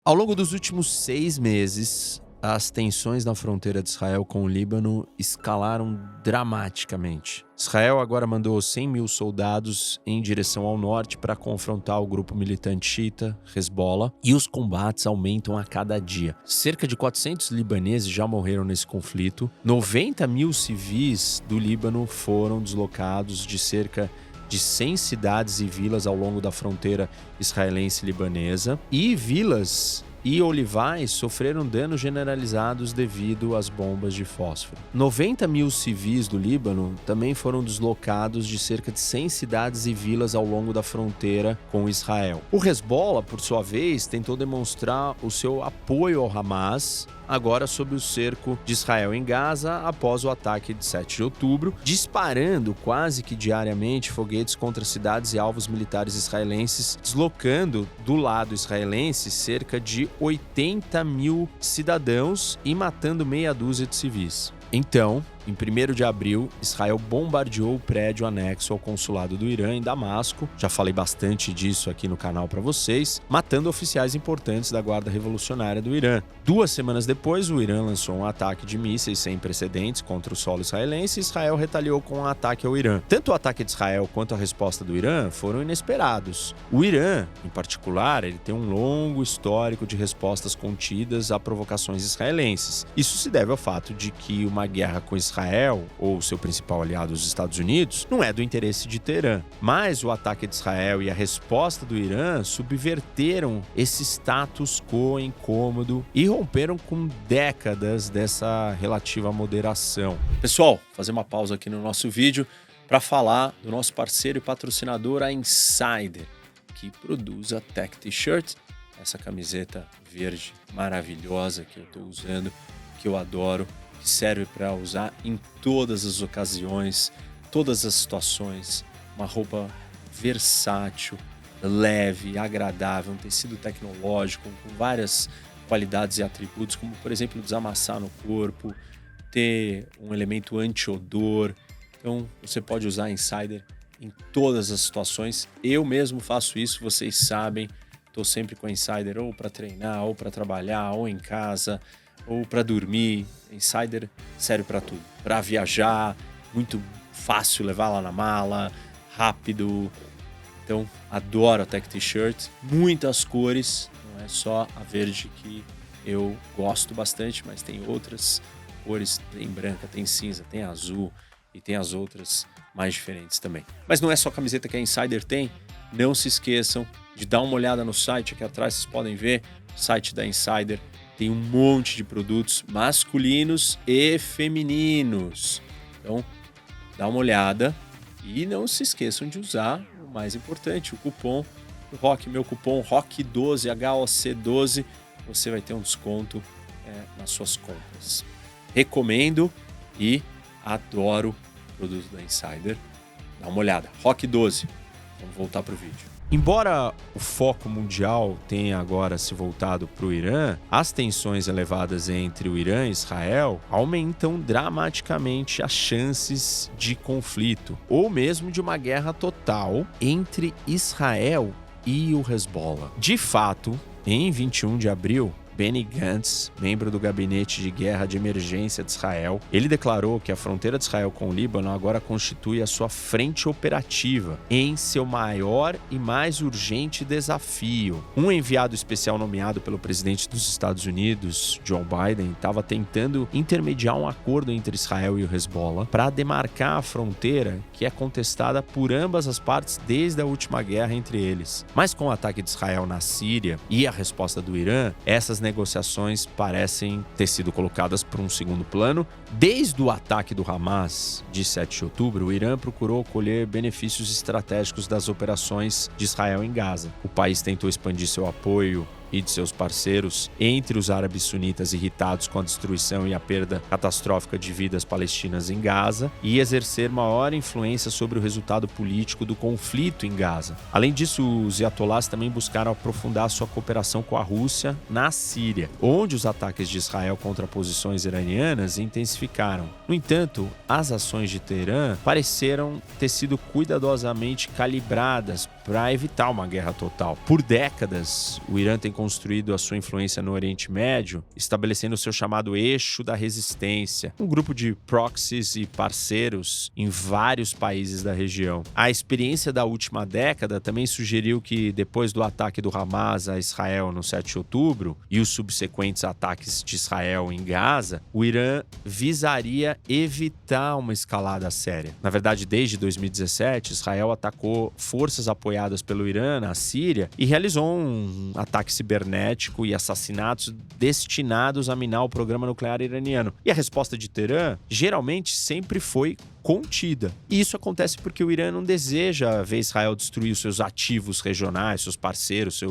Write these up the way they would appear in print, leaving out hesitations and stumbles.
Ao longo dos últimos 6 meses, as tensões na fronteira de Israel com o Líbano escalaram dramaticamente. Israel agora mandou 100 mil soldados em direção ao norte para confrontar o grupo militante xiita, Hezbollah, e os combates aumentam a cada dia. Cerca de 400 libaneses já morreram nesse conflito, 90 mil civis do Líbano foram deslocados de cerca de 100 cidades e vilas ao longo da fronteira israelense-libanesa, e vilas e olivais sofreram danos generalizados devido às bombas de fósforo. 90 mil civis do Líbano também foram deslocados de cerca de 100 cidades e vilas ao longo da fronteira com Israel. O Hezbollah, por sua vez, tentou demonstrar o seu apoio ao Hamas, agora sob o cerco de Israel em Gaza após o ataque de 7 de outubro, disparando quase que diariamente foguetes contra cidades e alvos militares israelenses, deslocando do lado israelense cerca de 80 mil cidadãos e matando meia dúzia de civis. Então, em 1º de abril, Israel bombardeou o prédio anexo ao consulado do Irã em Damasco, já falei bastante disso aqui no canal para vocês, matando oficiais importantes da Guarda Revolucionária do Irã. 2 semanas depois, o Irã lançou um ataque de mísseis sem precedentes contra o solo israelense e Israel retaliou com um ataque ao Irã. Tanto o ataque de Israel quanto a resposta do Irã foram inesperados. O Irã, em particular, ele tem um longo histórico de respostas contidas a provocações israelenses. Isso se deve ao fato de que uma guerra com Israel, ou seu principal aliado, os Estados Unidos, não é do interesse de Teherã. Mas o ataque de Israel e a resposta do Irã subverteram esse status quo incômodo e romperam com décadas dessa relativa moderação. Pessoal, fazer uma pausa aqui no nosso vídeo para falar do nosso parceiro e patrocinador, a Insider, que produz a Tech T-Shirt, essa camiseta verde maravilhosa que eu estou usando, que eu adoro, que serve para usar em todas as ocasiões, todas as situações. Uma roupa versátil, leve, agradável, um tecido tecnológico com várias qualidades e atributos, como por exemplo desamassar no corpo, ter um elemento anti-odor. Então você pode usar a Insider em todas as situações. Eu mesmo faço isso, vocês sabem. Estou sempre com a Insider ou para treinar, ou para trabalhar, ou em casa, ou para dormir. Insider serve para tudo. Para viajar, muito fácil levar lá na mala, rápido. Então, adoro a Tech T-Shirt. Muitas cores, não é só a verde que eu gosto bastante, mas tem outras cores. Tem branca, tem cinza, tem azul e tem as outras mais diferentes também. Mas não é só a camiseta que a Insider tem. Não se esqueçam de dar uma olhada no site. Aqui atrás vocês podem ver o site da Insider. Tem um monte de produtos masculinos e femininos. Então, dá uma olhada e não se esqueçam de usar o mais importante, o cupom do Rock, meu cupom ROCK12, HOC12, você vai ter um desconto nas suas compras. Recomendo e adoro o produto da Insider. Dá uma olhada, ROCK12. Vamos voltar para o vídeo. Embora o foco mundial tenha agora se voltado para o Irã, as tensões elevadas entre o Irã e Israel aumentam dramaticamente as chances de conflito, ou mesmo de uma guerra total entre Israel e o Hezbollah. De fato, em 21 de abril, Benny Gantz, membro do Gabinete de Guerra de Emergência de Israel, ele declarou que a fronteira de Israel com o Líbano agora constitui a sua frente operativa em seu maior e mais urgente desafio. Um enviado especial nomeado pelo presidente dos Estados Unidos, Joe Biden, estava tentando intermediar um acordo entre Israel e o Hezbollah para demarcar a fronteira que é contestada por ambas as partes desde a última guerra entre eles. Mas com o ataque de Israel na Síria e a resposta do Irã, essas negociações parecem ter sido colocadas por um segundo plano. Desde o ataque do Hamas de 7 de outubro, o Irã procurou colher benefícios estratégicos das operações de Israel em Gaza. O país tentou expandir seu apoio e de seus parceiros entre os árabes sunitas irritados com a destruição e a perda catastrófica de vidas palestinas em Gaza e exercer maior influência sobre o resultado político do conflito em Gaza. Além disso, os ayatollahs também buscaram aprofundar sua cooperação com a Rússia na Síria, onde os ataques de Israel contra posições iranianas intensificaram. No entanto, as ações de Teherã pareceram ter sido cuidadosamente calibradas para evitar uma guerra total. Por décadas, o Irã tem reconstruído a sua influência no Oriente Médio, estabelecendo o seu chamado Eixo da Resistência, um grupo de proxies e parceiros em vários países da região. A experiência da última década também sugeriu que, depois do ataque do Hamas a Israel no 7 de outubro e os subsequentes ataques de Israel em Gaza, o Irã visaria evitar uma escalada séria. Na verdade, desde 2017, Israel atacou forças apoiadas pelo Irã na Síria e realizou um ataque cibernético e assassinatos destinados a minar o programa nuclear iraniano. E a resposta de Teherã geralmente sempre foi contida. E isso acontece porque o Irã não deseja ver Israel destruir os seus ativos regionais, seus parceiros,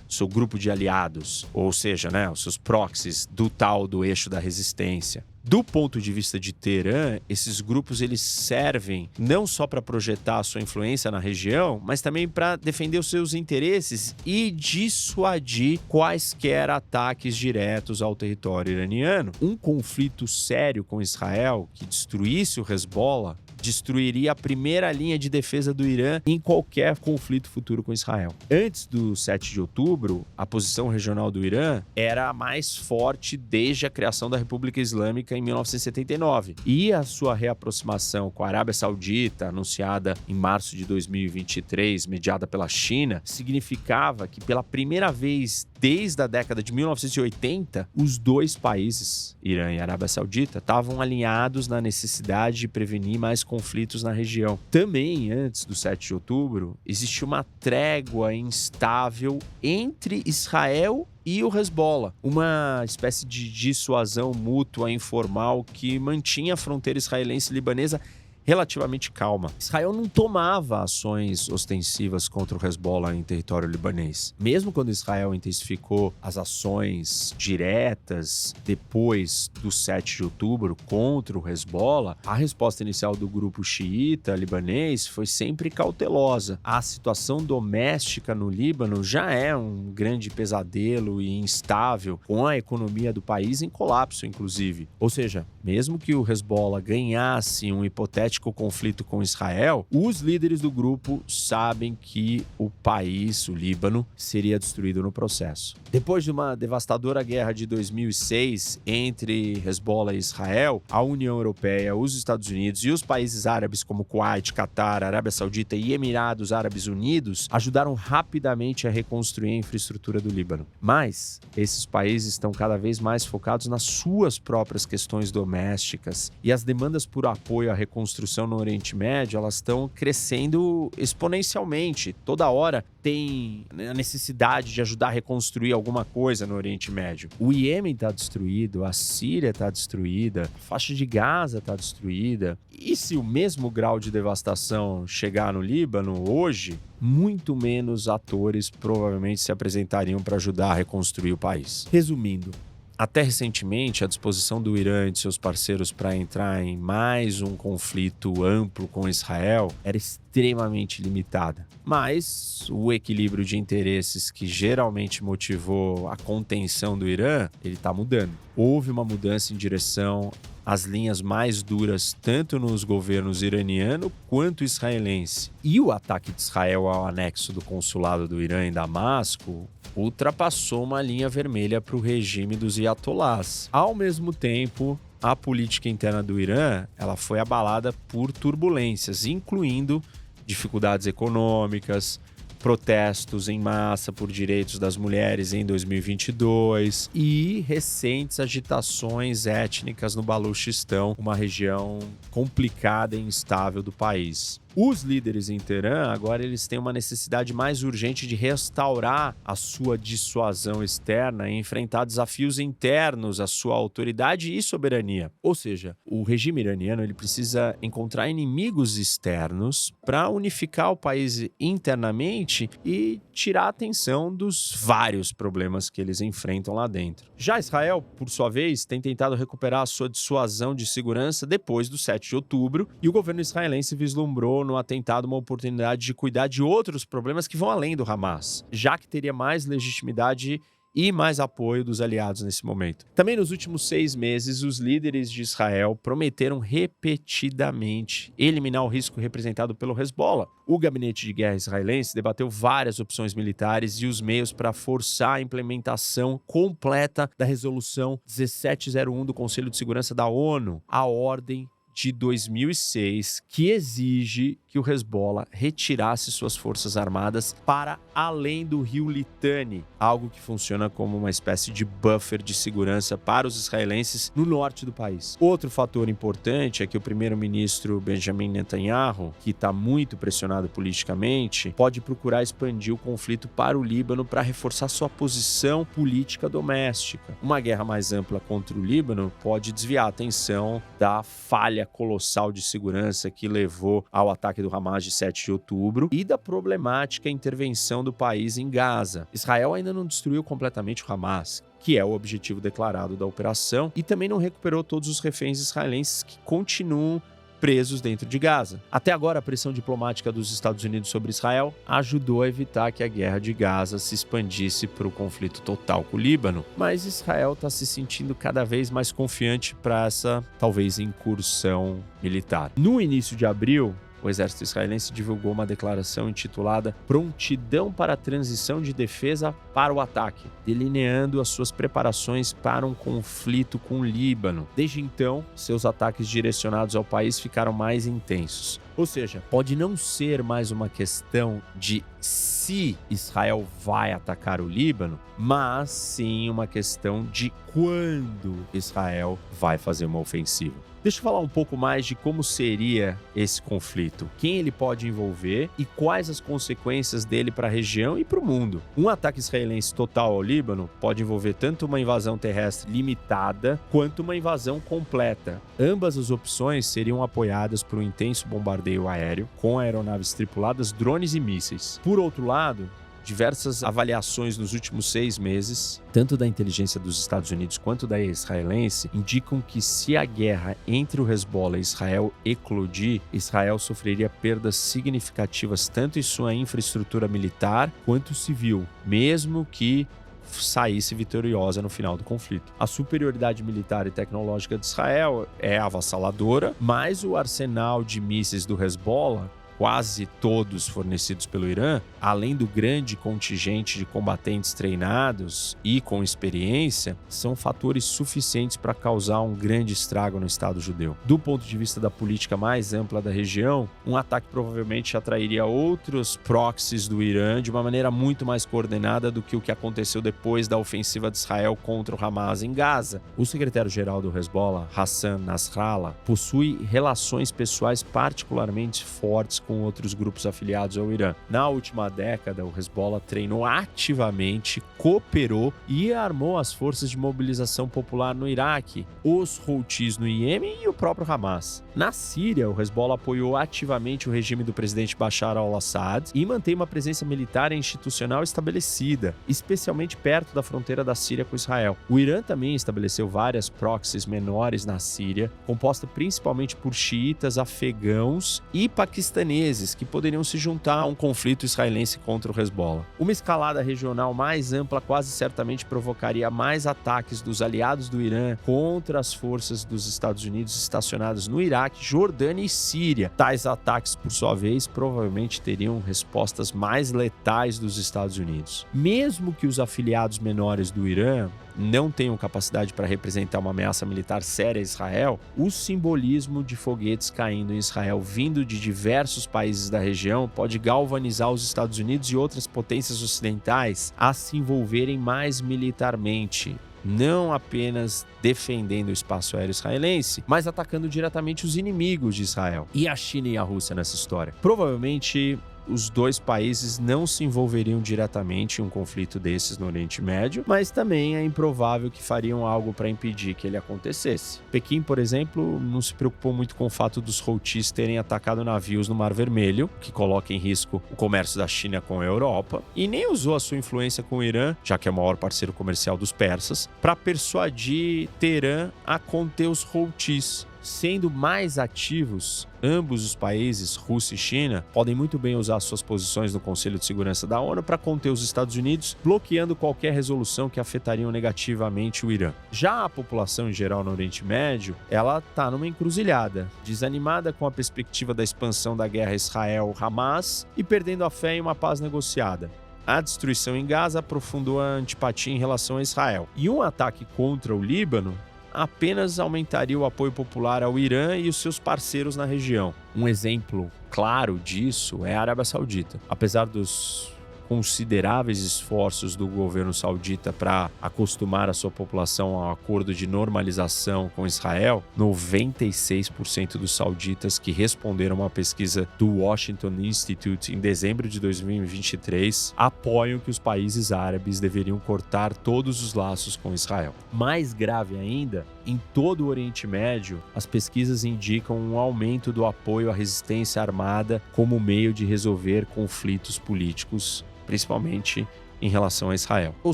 seu grupo de aliados, ou seja, os seus proxies do eixo da resistência. Do ponto de vista de Teherã, esses grupos eles servem não só para projetar a sua influência na região, mas também para defender os seus interesses e dissuadir quaisquer ataques diretos ao território iraniano. Um conflito sério com Israel que destruísse o Hezbollah destruiria a primeira linha de defesa do Irã em qualquer conflito futuro com Israel. Antes do 7 de outubro, a posição regional do Irã era a mais forte desde a criação da República Islâmica em 1979. E a sua reaproximação com a Arábia Saudita, anunciada em março de 2023, mediada pela China, significava que pela primeira vez desde a década de 1980, os dois países, Irã e Arábia Saudita, estavam alinhados na necessidade de prevenir mais conflitos na região. Também, antes do 7 de outubro, existiu uma trégua instável entre Israel e o Hezbollah, uma espécie de dissuasão mútua informal que mantinha a fronteira israelense e libanesa relativamente calma. Israel não tomava ações ostensivas contra o Hezbollah em território libanês. Mesmo quando Israel intensificou as ações diretas depois do 7 de outubro contra o Hezbollah, a resposta inicial do grupo xiita libanês foi sempre cautelosa. A situação doméstica no Líbano já é um grande pesadelo e instável, com a economia do país em colapso, inclusive. Ou seja, mesmo que o Hezbollah ganhasse um hipotético conflito com Israel, os líderes do grupo sabem que o país, o Líbano, seria destruído no processo. Depois de uma devastadora guerra de 2006 entre Hezbollah e Israel, a União Europeia, os Estados Unidos e os países árabes como Kuwait, Catar, Arábia Saudita e Emirados Árabes Unidos ajudaram rapidamente a reconstruir a infraestrutura do Líbano. Mas esses países estão cada vez mais focados nas suas próprias questões domésticas e as demandas por apoio à reconstrução no Oriente Médio, elas estão crescendo exponencialmente. Toda hora tem a necessidade de ajudar a reconstruir alguma coisa no Oriente Médio. O Iêmen está destruído, a Síria está destruída, a faixa de Gaza está destruída. E se o mesmo grau de devastação chegar no Líbano hoje, muito menos atores provavelmente se apresentariam para ajudar a reconstruir o país. Resumindo, até recentemente, a disposição do Irã e de seus parceiros para entrar em mais um conflito amplo com Israel era extremamente limitada. Mas o equilíbrio de interesses que geralmente motivou a contenção do Irã, ele está mudando. Houve uma mudança em direção às linhas mais duras, tanto nos governos iraniano quanto israelense. E o ataque de Israel ao anexo do consulado do Irã em Damasco ultrapassou uma linha vermelha para o regime dos ayatollahs. Ao mesmo tempo, a política interna do Irã ela foi abalada por turbulências, incluindo dificuldades econômicas, protestos em massa por direitos das mulheres em 2022 e recentes agitações étnicas no Baluchistão, uma região complicada e instável do país. Os líderes em Teherã, agora eles têm uma necessidade mais urgente de restaurar a sua dissuasão externa e enfrentar desafios internos à sua autoridade e soberania. Ou seja, o regime iraniano ele precisa encontrar inimigos externos para unificar o país internamente e tirar a atenção dos vários problemas que eles enfrentam lá dentro. Já Israel, por sua vez, tem tentado recuperar a sua dissuasão de segurança depois do 7 de outubro e o governo israelense vislumbrou no atentado uma oportunidade de cuidar de outros problemas que vão além do Hamas, já que teria mais legitimidade e mais apoio dos aliados nesse momento. Também nos últimos 6 meses, os líderes de Israel prometeram repetidamente eliminar o risco representado pelo Hezbollah. O gabinete de guerra israelense debateu várias opções militares e os meios para forçar a implementação completa da resolução 1701 do Conselho de Segurança da ONU, a ordem de 2006, que exige que o Hezbollah retirasse suas forças armadas para além do rio Litani, algo que funciona como uma espécie de buffer de segurança para os israelenses no norte do país. Outro fator importante é que o primeiro-ministro Benjamin Netanyahu, que está muito pressionado politicamente, pode procurar expandir o conflito para o Líbano para reforçar sua posição política doméstica. Uma guerra mais ampla contra o Líbano pode desviar a atenção da falha colossal de segurança que levou ao ataque do Hamas de 7 de outubro e da problemática intervenção do país em Gaza. Israel ainda não destruiu completamente o Hamas, que é o objetivo declarado da operação, e também não recuperou todos os reféns israelenses que continuam presos dentro de Gaza. Até agora, a pressão diplomática dos Estados Unidos sobre Israel ajudou a evitar que a guerra de Gaza se expandisse para o conflito total com o Líbano, mas Israel está se sentindo cada vez mais confiante para essa, talvez, incursão militar. No início de abril, o exército israelense divulgou uma declaração intitulada Prontidão para a Transição de Defesa para o Ataque, delineando as suas preparações para um conflito com o Líbano. Desde então, seus ataques direcionados ao país ficaram mais intensos. Ou seja, pode não ser mais uma questão de se Israel vai atacar o Líbano, mas sim uma questão de quando Israel vai fazer uma ofensiva. Deixa eu falar um pouco mais de como seria esse conflito, quem ele pode envolver e quais as consequências dele para a região e para o mundo. Um ataque israelense total ao Líbano pode envolver tanto uma invasão terrestre limitada quanto uma invasão completa. Ambas as opções seriam apoiadas por um intenso bombardeio aéreo com aeronaves tripuladas, drones e mísseis. Por outro lado, diversas avaliações nos últimos 6 meses, tanto da inteligência dos Estados Unidos quanto da israelense, indicam que se a guerra entre o Hezbollah e Israel eclodir, Israel sofreria perdas significativas tanto em sua infraestrutura militar quanto civil, mesmo que saísse vitoriosa no final do conflito. A superioridade militar e tecnológica de Israel é avassaladora, mas o arsenal de mísseis do Hezbollah, quase todos fornecidos pelo Irã, além do grande contingente de combatentes treinados e com experiência, são fatores suficientes para causar um grande estrago no Estado judeu. Do ponto de vista da política mais ampla da região, um ataque provavelmente atrairia outros proxies do Irã de uma maneira muito mais coordenada do que o que aconteceu depois da ofensiva de Israel contra o Hamas em Gaza. O secretário-geral do Hezbollah, Hassan Nasrallah, possui relações pessoais particularmente fortes com outros grupos afiliados ao Irã. Na última década, o Hezbollah treinou ativamente, cooperou e armou as forças de mobilização popular no Iraque, os Houthis no Iêmen e o próprio Hamas. Na Síria, o Hezbollah apoiou ativamente o regime do presidente Bashar al-Assad e mantém uma presença militar e institucional estabelecida, especialmente perto da fronteira da Síria com Israel. O Irã também estabeleceu várias proxies menores na Síria, composta principalmente por xiitas afegãos e paquistaneses que poderiam se juntar a um conflito israelense contra o Hezbollah. Uma escalada regional mais ampla quase certamente provocaria mais ataques dos aliados do Irã contra as forças dos Estados Unidos estacionadas no Iraque, Jordânia e Síria. Tais ataques, por sua vez, provavelmente teriam respostas mais letais dos Estados Unidos. Mesmo que os afiliados menores do Irã não tenham capacidade para representar uma ameaça militar séria a Israel, o simbolismo de foguetes caindo em Israel vindo de diversos países da região pode galvanizar os Estados Unidos e outras potências ocidentais a se envolverem mais militarmente, não apenas defendendo o espaço aéreo israelense, mas atacando diretamente os inimigos de Israel. E a China e a Rússia nessa história? Provavelmente os dois países não se envolveriam diretamente em um conflito desses no Oriente Médio, mas também é improvável que fariam algo para impedir que ele acontecesse. Pequim, por exemplo, não se preocupou muito com o fato dos Houthis terem atacado navios no Mar Vermelho, que coloca em risco o comércio da China com a Europa, e nem usou a sua influência com o Irã, já que é o maior parceiro comercial dos persas, para persuadir Teherã a conter os Houthis. Sendo mais ativos, ambos os países, Rússia e China, podem muito bem usar suas posições no Conselho de Segurança da ONU para conter os Estados Unidos, bloqueando qualquer resolução que afetariam negativamente o Irã. Já a população em geral no Oriente Médio, ela está numa encruzilhada, desanimada com a perspectiva da expansão da guerra Israel-Hamas e perdendo a fé em uma paz negociada. A destruição em Gaza aprofundou a antipatia em relação a Israel. E um ataque contra o Líbano apenas aumentaria o apoio popular ao Irã e os seus parceiros na região. Um exemplo claro disso é a Arábia Saudita. Apesar dos consideráveis esforços do governo saudita para acostumar a sua população ao acordo de normalização com Israel, 96% dos sauditas que responderam a uma pesquisa do Washington Institute em dezembro de 2023 apoiam que os países árabes deveriam cortar todos os laços com Israel. Mais grave ainda, em todo o Oriente Médio, as pesquisas indicam um aumento do apoio à resistência armada como meio de resolver conflitos políticos, principalmente em relação a Israel. Ou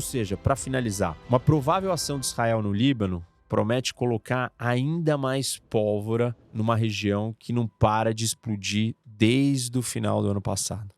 seja, para finalizar, uma provável ação de Israel no Líbano promete colocar ainda mais pólvora numa região que não para de explodir desde o final do ano passado.